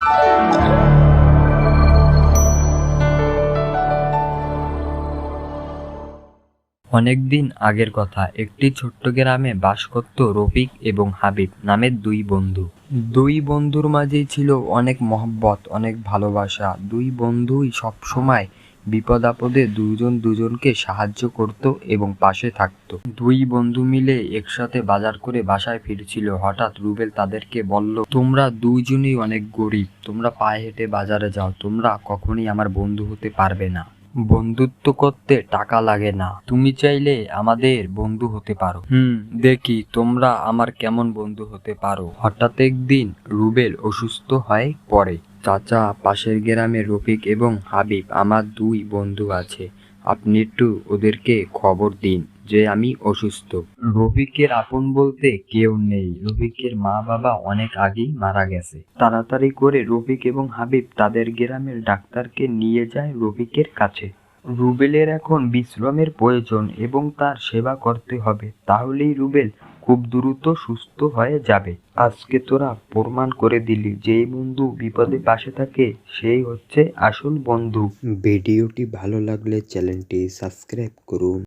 অনেকদিন আগের কথা, একটি ছোট্ট গ্রামে বাস করত রফিক এবং হাবিব নামের দুই বন্ধু। দুই বন্ধুর মাঝেই ছিল অনেক মহব্বত, অনেক ভালোবাসা। দুই বন্ধুই সবসময় বিপদ আপদে দুজন দুজনকে সাহায্য করত এবং পাশে থাকতো। দুই বন্ধু মিলে একসাথে বাজার করে বাসায় ফিরছিল। হঠাৎ রুবেল তাদেরকে বলল, তোমরা দুইজনই অনেক গরিব, তোমরা পায়ে হেঁটে বাজারে যাও, তোমরা কখনোই আমার বন্ধু হতে পারবে না। বন্ধুত্ব করতে টাকা লাগে না, তুমি চাইলে আমাদের বন্ধু হতে পারো। দেখি তোমরা আমার কেমন বন্ধু হতে পারো। হঠাৎ একদিন রুবেল অসুস্থ হয়ে পড়ে। চাচা, পাশের গ্রামে রফিক এবং হাবিব আমার দুই বন্ধু আছে, আপনি একটু ওদেরকে খবর দিন যে আমি অসুস্থ। রফিকের আপন বলতে কেউ নেই, রফিকের মা বাবা অনেক আগেই মারা গেছে। তাড়াতাড়ি করে রফিক এবং হাবিব তাদের গ্রামের ডাক্তারকে নিয়ে যায় রফিকের কাছে। রুবেলের এখন বিশ্রামের প্রয়োজন এবং তার সেবা করতে হবে, তাহলেই রুবেল খুব দ্রুত সুস্থ হয়ে যাবে। আজকে তোরা প্রমাণ করে দিলি, যেই বন্ধু বিপদে পাশে থাকে সেই হচ্ছে আসল বন্ধু। ভিডিওটি ভালো লাগলে চ্যানেলটি সাবস্ক্রাইব করুন।